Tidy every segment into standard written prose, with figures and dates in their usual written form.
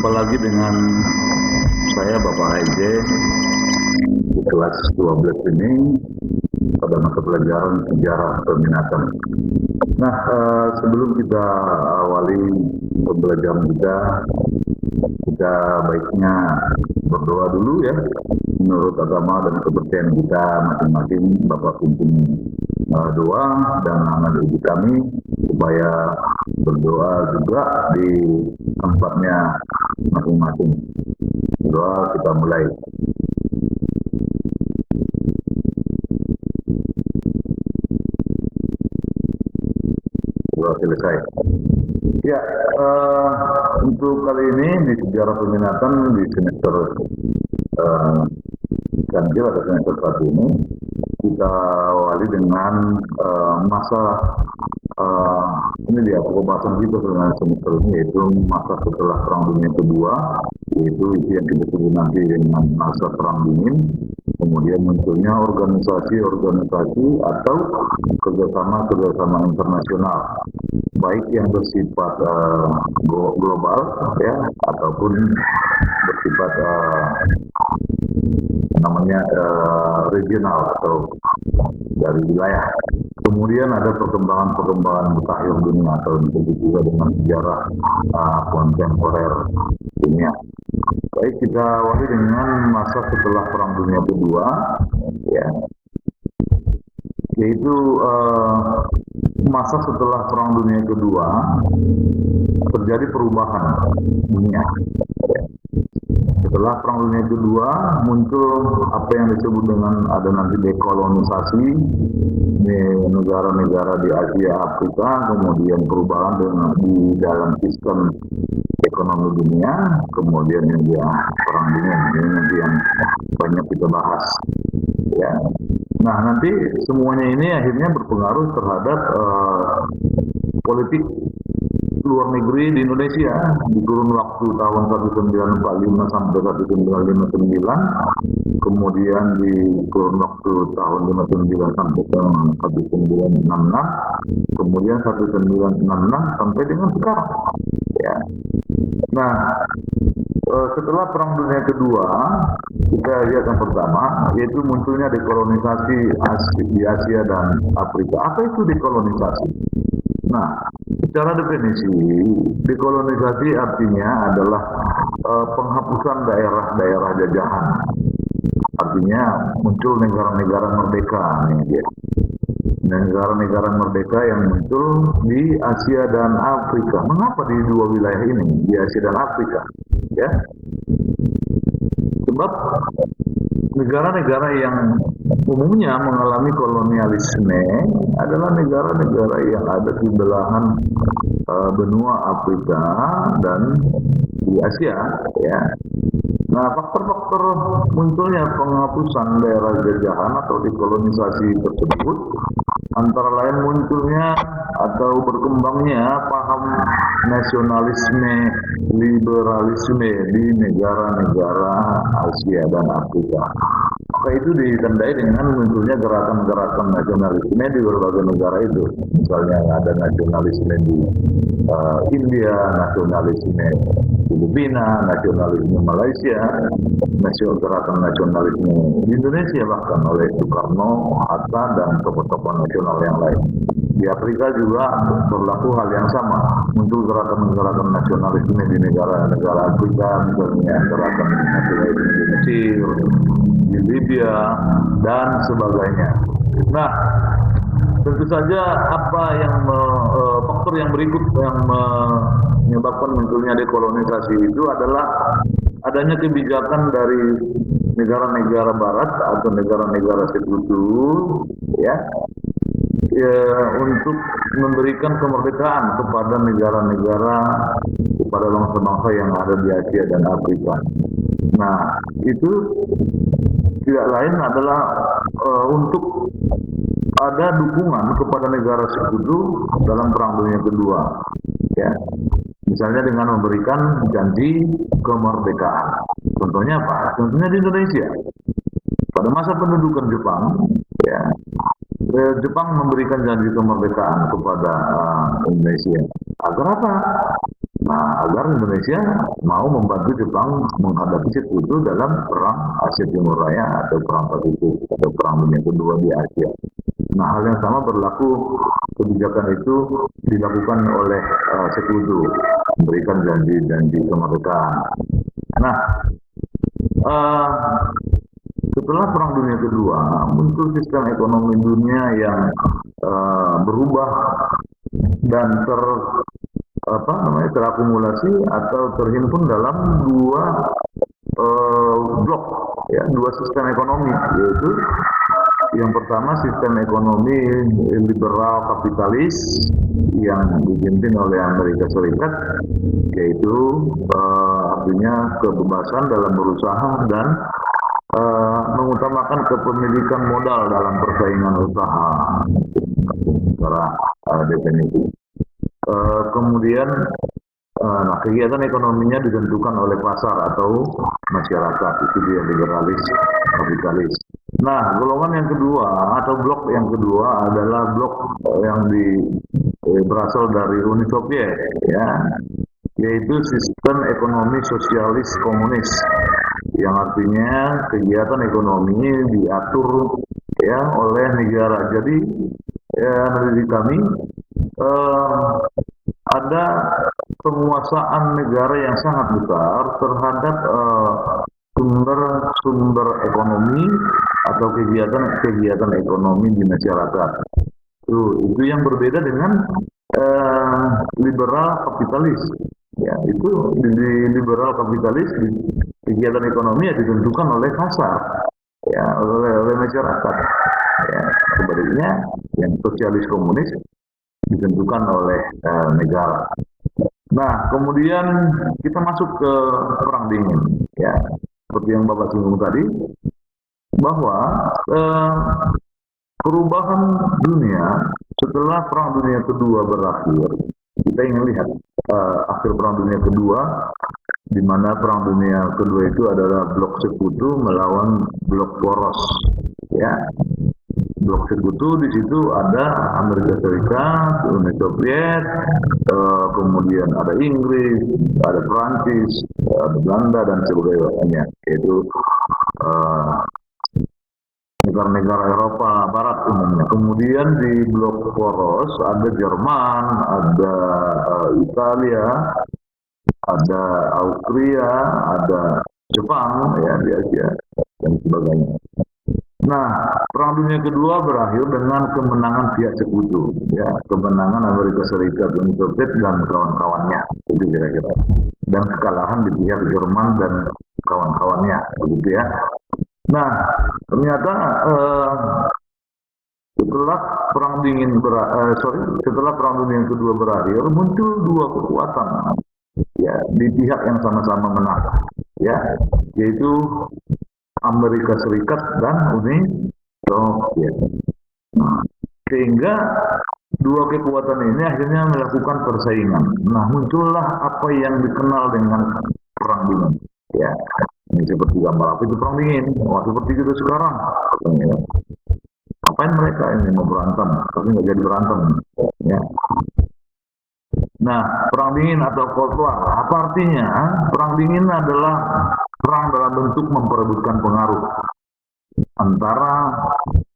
Jumpa lagi dengan saya Bapak AJ di kelas 12 ini pada mata pelajaran sejarah peminatan. Nah, sebelum kita awali pembelajaran kita baiknya berdoa dulu ya, menurut agama dan kepercayaan kita masing-masing. Bapak pimpin doa dan anak ibu kami supaya berdoa juga di tempatnya masing-masing. Doa kita mulai. Doa selesai. Ya, untuk kali ini di sejarah peminatan di semester ganjil atau semester 1 ini kita awali dengan masa ini dia pembahasan kita dengan semester ini, yaitu masa setelah Perang Dunia Kedua, yaitu yang kita sebut nanti dengan masa Perang Dingin. Kemudian munculnya organisasi-organisasi atau kerjasama internasional, baik yang bersifat global ya ataupun bersifat regional atau dari wilayah. Kemudian ada perkembangan mutakhir dunia atau disebut juga dengan sejarah kontemporer dunia. Baik, kita awali dengan masa setelah Perang Dunia Kedua, ya, yaitu masa setelah Perang Dunia Kedua terjadi perubahan dunia. Setelah Perang Dunia Kedua muncul apa yang disebut dengan ada nanti dekolonisasi di negara-negara di Asia Afrika, kemudian perubahan di dalam sistem ekonomi dunia, kemudian yang dia Perang Dingin, ini nanti yang banyak kita bahas. Ya. Nah, nanti semuanya ini akhirnya berpengaruh terhadap politik luar negeri di Indonesia di kurun waktu tahun 1945 sampai 1959, kemudian di kurun waktu tahun 59 sampai 1966, kemudian 1966 sampai dengan sekarang. Ya. Nah, setelah Perang Dunia Kedua, kita lihat yang pertama, yaitu munculnya dekolonisasi di Asia dan Afrika. Apa itu dekolonisasi? Nah, secara definisi, dekolonisasi artinya adalah penghapusan daerah-daerah jajahan. Artinya muncul negara-negara merdeka, negara-negara merdeka yang muncul di Asia dan Afrika. Mengapa di dua wilayah ini, di Asia dan Afrika? Ya, sebab negara-negara yang umumnya mengalami kolonialisme adalah negara-negara yang ada di belahan benua Afrika dan di Asia, ya. Nah, faktor-faktor munculnya penghapusan daerah jajahan atau dekolonisasi tersebut antara lain munculnya atau berkembangnya paham nasionalisme, liberalisme di negara-negara Asia dan Afrika. Maka itu ditandai dengan munculnya gerakan-gerakan nasionalisme di berbagai negara itu. Misalnya ada nasionalisme di India, nasionalisme Filipina, nasionalisme Malaysia, gerakan nasionalisme di Indonesia bahkan oleh Soekarno, Hatta, dan tokoh-tokoh nasional yang lain. Di Afrika juga berlaku hal yang sama, muncul gerakan-gerakan nasionalisme di negara-negara Afrika, misalnya gerakan nasionalisme di Mesir, di Libya, dan sebagainya. Nah, tentu saja apa yang faktor yang berikut yang menyebabkan munculnya dekolonisasi itu adalah adanya kebijakan dari negara-negara barat atau negara-negara sekutu, ya, untuk memberikan kemerdekaan kepada negara-negara, kepada bangsa-bangsa yang ada di Asia dan Afrika. Nah, itu tidak lain adalah untuk ada dukungan kepada negara sekutu dalam Perang Dunia Kedua, ya. Misalnya dengan memberikan janji kemerdekaan. Contohnya apa? Contohnya di Indonesia. Pada masa pendudukan Jepang, ya, Jepang memberikan janji kemerdekaan kepada Indonesia. Agar apa? Nah, agar Indonesia mau membantu Jepang menghadapi Sekutu dalam perang Asia Timur Raya atau perang Pasifik atau perang dunia kedua di Asia. Nah, hal yang sama berlaku, kebijakan itu dilakukan oleh Sekutu, memberikan janji-janji kemerdekaan. Nah, setelah Perang Dunia Kedua, muncul sistem ekonomi dunia yang berubah dan terakumulasi atau terhimpun dalam dua blok, ya, dua sistem ekonomi, yaitu yang pertama sistem ekonomi liberal kapitalis yang dipimpin oleh Amerika Serikat, yaitu artinya kebebasan dalam berusaha dan mengutamakan kepemilikan modal dalam persaingan usaha secara definitif. Kemudian kegiatan ekonominya ditentukan oleh pasar atau masyarakat, itu dia liberalis kapitalis. Nah, golongan yang kedua atau blok yang kedua adalah blok yang berasal dari Uni Soviet, ya, yaitu sistem ekonomi sosialis komunis, yang artinya kegiatan ekonomi diatur, ya, oleh negara. Jadi menurut kami ada penguasaan negara yang sangat besar terhadap sumber ekonomi atau kegiatan ekonomi di masyarakat. Itu yang berbeda dengan liberal kapitalis. Ya, itu di liberal kapitalis kegiatan ekonomi ya ditentukan oleh pasar, ya, oleh masyarakat. Ya, sebaliknya yang sosialis komunis ditentukan oleh negara. Nah, kemudian kita masuk ke Perang Dingin, ya, seperti yang Bapak singgung tadi, bahwa perubahan dunia setelah Perang Dunia Kedua berakhir, kita ingin lihat akhir Perang Dunia Kedua, di mana Perang Dunia Kedua itu adalah blok Sekutu melawan blok poros, ya. Blok Sekutu di situ ada Amerika Serikat, Uni Soviet, kemudian ada Inggris, ada Perancis, ada Belanda dan sebagainya, yaitu negara-negara Eropa Barat umumnya. Kemudian di blok poros ada Jerman, ada Italia, ada Austria, ada Jepang, ya, di Asia dan sebagainya. Nah, Perang Dunia Kedua berakhir dengan kemenangan pihak Sekutu, ya, kemenangan Amerika Serikat, Uni Soviet dan kawan-kawannya, itu kira-kira. Dan kekalahan di pihak Jerman dan kawan-kawannya, begitu ya. Nah, ternyata setelah Perang Dunia Kedua berakhir, muncul dua kekuatan, ya, di pihak yang sama-sama menang, ya, yaitu Amerika Serikat dan Uni Soviet. Nah, sehingga dua kekuatan ini akhirnya melakukan persaingan. Nah, muncullah apa yang dikenal dengan Perang Dingin. Ya, ini seperti gambar apa itu Perang Dingin. Wah, seperti kita sekarang. Ya. Apain mereka ini mau berantem, tapi nggak jadi berantem. Ya. Nah, Perang Dingin atau Cold War, apa artinya? Perang Dingin adalah perang dalam bentuk memperebutkan pengaruh antara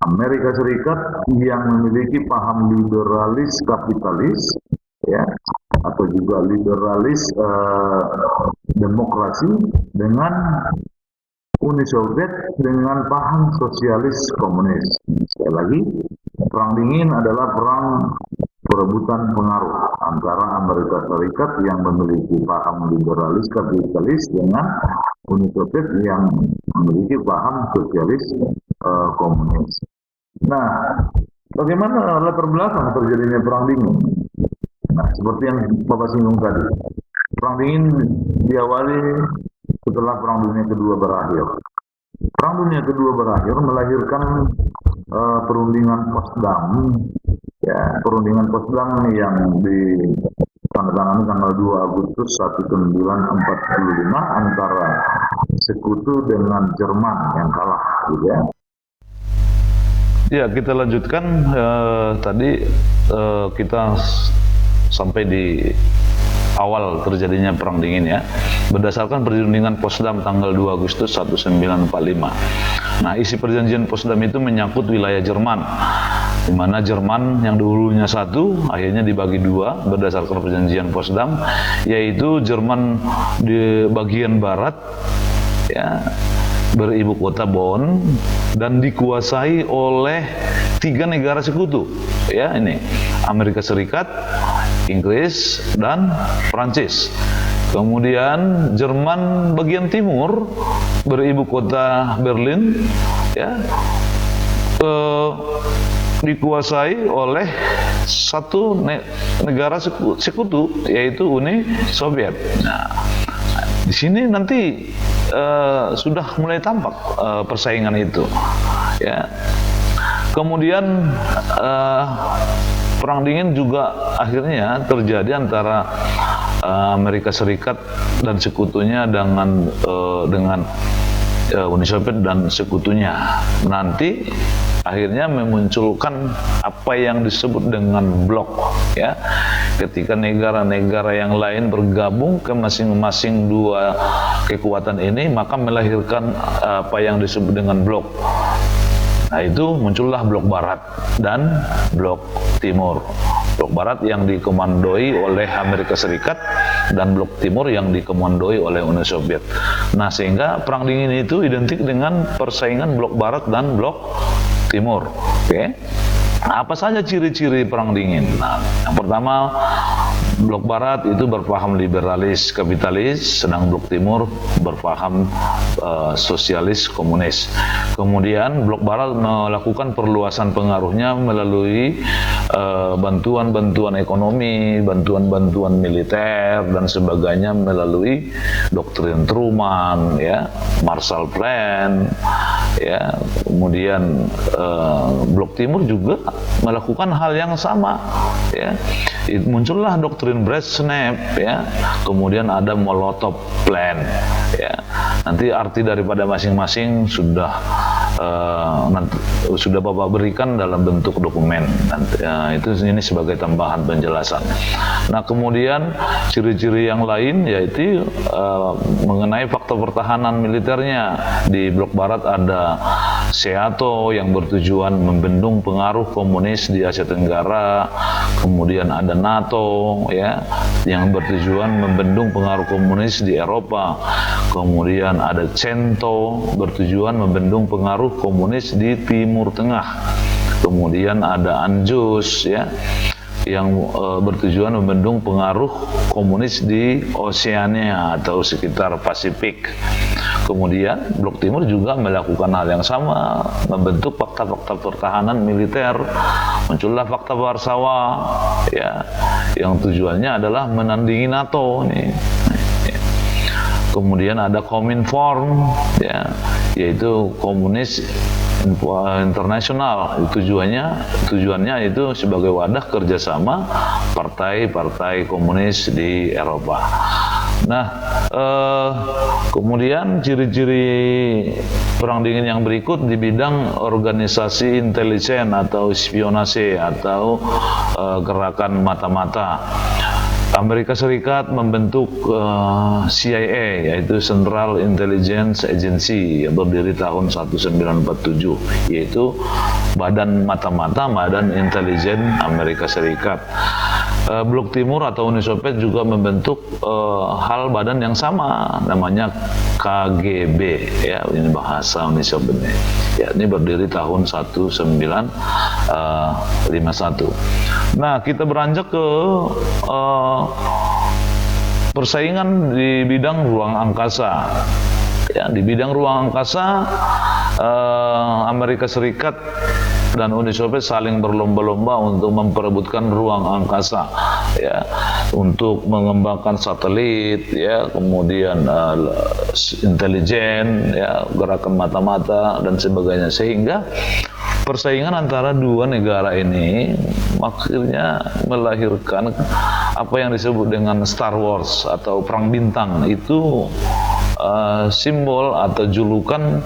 Amerika Serikat yang memiliki paham liberalis kapitalis, ya, atau juga liberalis demokrasi, dengan Uni Soviet dengan paham sosialis komunis. Sekali lagi, Perang Dingin adalah perang perebutan pengaruh antara Amerika Serikat yang memiliki paham liberalis kapitalis dengan Uni Soviet yang memiliki paham sosialis komunis. Nah, bagaimana latar belakang terjadinya Perang Dingin? Nah, seperti yang Bapak singgung tadi, Perang Dingin diawali setelah Perang Dunia Kedua berakhir. Perang Dunia Kedua berakhir melahirkan perundingan Potsdam, ya, perundingan Potsdam yang ditandatangani tanggal 2 Agustus 1945 antara Sekutu dengan Jerman yang kalah, gitu ya. Ya, kita lanjutkan tadi kita sampai di awal terjadinya Perang Dingin ya, berdasarkan perundingan Potsdam tanggal 2 Agustus 1945. Nah, isi perjanjian Potsdam itu menyangkut wilayah Jerman, di mana Jerman yang dulunya satu akhirnya dibagi dua berdasarkan perjanjian Potsdam, yaitu Jerman di bagian barat ya beribu kota Bonn dan dikuasai oleh 3 negara sekutu ya, ini Amerika Serikat, Inggris, dan Prancis. Kemudian Jerman bagian timur beribu kota Berlin ya dikuasai oleh satu negara sekutu yaitu Uni Soviet. Nah, di sini nanti sudah mulai tampak persaingan itu ya. Kemudian Perang Dingin juga akhirnya terjadi antara Amerika Serikat dan sekutunya dengan Uni Soviet dan sekutunya. Nanti akhirnya memunculkan apa yang disebut dengan blok ya. Ketika negara-negara yang lain bergabung ke masing-masing dua kekuatan ini, maka melahirkan apa yang disebut dengan blok. Nah, itu muncullah blok barat dan blok timur. Blok barat yang dikomandoi oleh Amerika Serikat dan blok timur yang dikomandoi oleh Uni Soviet. Nah, sehingga Perang Dingin itu identik dengan persaingan blok barat dan blok timur. Oke. Nah, apa saja ciri-ciri Perang Dingin? Nah, yang pertama, blok barat itu berpaham liberalis kapitalis, sedang blok timur berpaham sosialis komunis. Kemudian blok barat melakukan perluasan pengaruhnya melalui bantuan-bantuan ekonomi, bantuan-bantuan militer dan sebagainya melalui doktrin Truman ya, Marshall Plan ya. Kemudian blok timur juga melakukan hal yang sama ya. Muncullah doktrin Brezhnev ya, kemudian ada Molotov Plan ya. Nanti arti daripada masing-masing sudah Bapak berikan dalam bentuk dokumen. Nanti, ini sebagai tambahan penjelasan. Nah, kemudian ciri-ciri yang lain yaitu mengenai faktor pertahanan militernya. Di blok barat ada SEATO yang bertujuan membendung pengaruh komunis di Asia Tenggara. Kemudian ada NATO ya yang bertujuan membendung pengaruh komunis di Eropa. Kemudian ada CENTO bertujuan membendung pengaruh komunis di Timur Tengah. Kemudian ada ANZUS ya yang bertujuan membendung pengaruh komunis di Oseania atau sekitar Pasifik. Kemudian blok timur juga melakukan hal yang sama, membentuk fakta-fakta pertahanan militer. Muncullah fakta Warsawa ya yang tujuannya adalah menandingi NATO nih. Kemudian ada Kominform ya, yaitu komunis internasional. Tujuannya itu sebagai wadah kerjasama partai-partai komunis di Eropa. Nah, kemudian ciri-ciri Perang Dingin yang berikut di bidang organisasi intelijen atau spionase atau gerakan mata-mata. Amerika Serikat membentuk CIA, yaitu Central Intelligence Agency, yang berdiri tahun 1947, yaitu Badan Mata-Mata, Badan Intelijen Amerika Serikat. Blok Timur atau Uni Soviet juga membentuk hal badan yang sama, namanya KGB, ya, ini bahasa Uni Soviet. Ya, ini berdiri tahun 1951. Nah, kita beranjak ke persaingan di bidang ruang angkasa. Ya, di bidang ruang angkasa, Amerika Serikat dan Uni Soviet saling berlomba-lomba untuk memperebutkan ruang angkasa, ya, untuk mengembangkan satelit, ya, kemudian intelijen, ya, gerakan mata-mata dan sebagainya, sehingga persaingan antara dua negara ini akhirnya melahirkan apa yang disebut dengan Star Wars atau Perang Bintang. Itu simbol atau julukan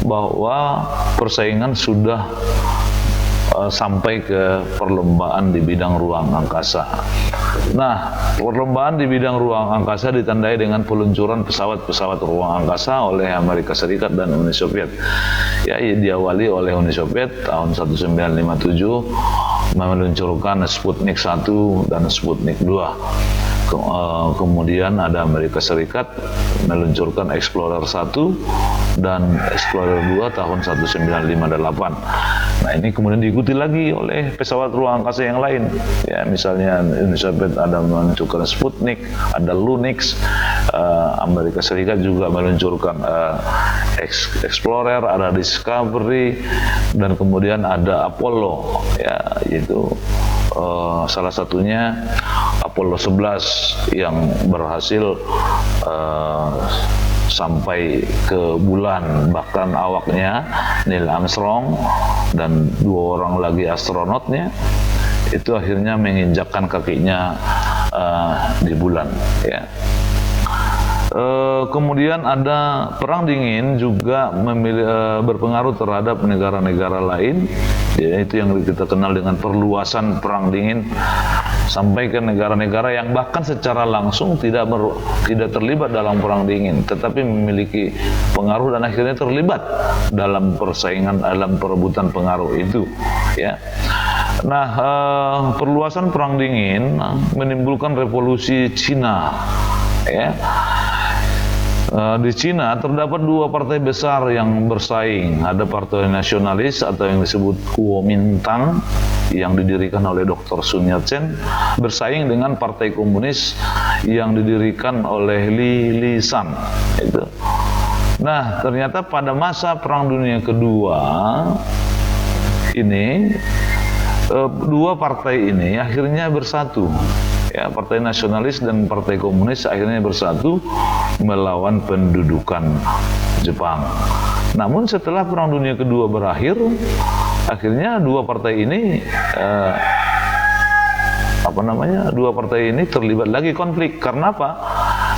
bahwa persaingan sudah sampai ke perlombaan di bidang ruang angkasa. Nah, perlombaan di bidang ruang angkasa ditandai dengan peluncuran pesawat-pesawat ruang angkasa oleh Amerika Serikat dan Uni Soviet. Ya, diawali oleh Uni Soviet tahun 1957 meluncurkan Sputnik 1 dan Sputnik 2. Kemudian ada Amerika Serikat meluncurkan Explorer 1 dan Explorer 2 tahun 1958. Nah, ini kemudian diikuti lagi oleh pesawat ruang angkasa yang lain. Ya, misalnya Uni Soviet ada meluncurkan Sputnik, ada Lunix, Amerika Serikat juga meluncurkan Explorer, ada Discovery, dan kemudian ada Apollo, ya, yaitu salah satunya Apollo 11 yang berhasil sampai ke bulan, bahkan awaknya Neil Armstrong dan 2 orang lagi astronotnya itu akhirnya menginjakkan kakinya di bulan, ya. Kemudian ada perang dingin juga berpengaruh terhadap negara-negara lain, yaitu yang kita kenal dengan perluasan perang dingin sampai ke negara-negara yang bahkan secara langsung tidak terlibat dalam perang dingin, tetapi memiliki pengaruh dan akhirnya terlibat dalam persaingan, dalam perebutan pengaruh itu, ya. Nah, perluasan perang dingin menimbulkan revolusi Cina, ya. Di Cina terdapat 2 partai besar yang bersaing. Ada Partai Nasionalis atau yang disebut Kuomintang yang didirikan oleh Dr. Sun Yat-sen bersaing dengan Partai Komunis yang didirikan oleh Lee San. Itu. Nah, ternyata pada masa Perang Dunia Kedua ini 2 partai ini akhirnya bersatu. Ya, Partai Nasionalis dan Partai Komunis akhirnya bersatu melawan pendudukan Jepang. Namun setelah Perang Dunia Kedua berakhir, akhirnya 2 partai ini dua partai ini terlibat lagi konflik. Karena apa?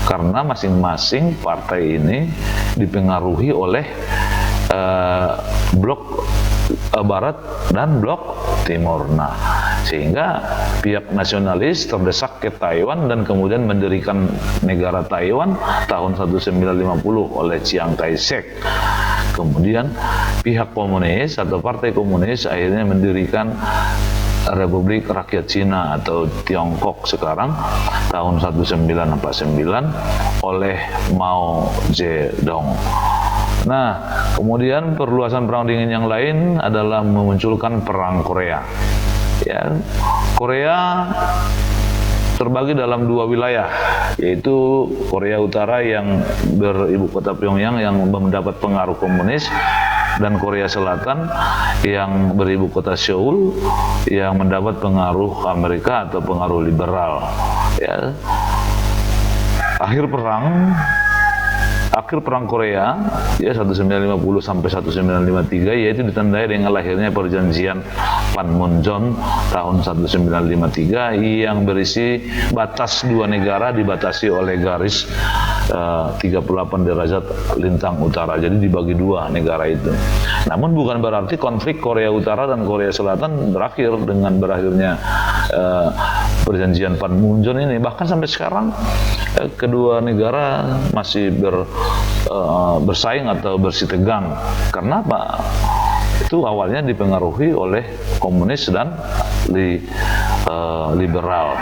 Karena masing-masing partai ini dipengaruhi oleh blok Barat dan blok Timur. Nah, sehingga pihak nasionalis terdesak ke Taiwan dan kemudian mendirikan negara Taiwan tahun 1950 oleh Chiang Kai-shek. Kemudian pihak komunis atau Partai Komunis akhirnya mendirikan Republik Rakyat Cina atau Tiongkok sekarang tahun 1949 oleh Mao Zedong. Nah, kemudian perluasan perang dingin yang lain adalah memunculkan perang Korea. Ya, Korea terbagi dalam 2 wilayah, yaitu Korea Utara yang beribu kota Pyongyang yang mendapat pengaruh komunis, dan Korea Selatan yang beribu kota Seoul yang mendapat pengaruh Amerika atau pengaruh liberal. Ya. Akhir perang Korea, ya, 1950 sampai 1953, yaitu ditandai dengan lahirnya perjanjian Panmunjom tahun 1953 yang berisi batas 2 negara dibatasi oleh garis 38 derajat lintang utara. Jadi dibagi 2 negara itu. Namun bukan berarti konflik Korea Utara dan Korea Selatan berakhir dengan berakhirnya perjanjian Panmunjom ini. Bahkan sampai sekarang kedua negara masih bersaing atau bersitegang. Karena apa? Itu awalnya dipengaruhi oleh komunis dan liberal.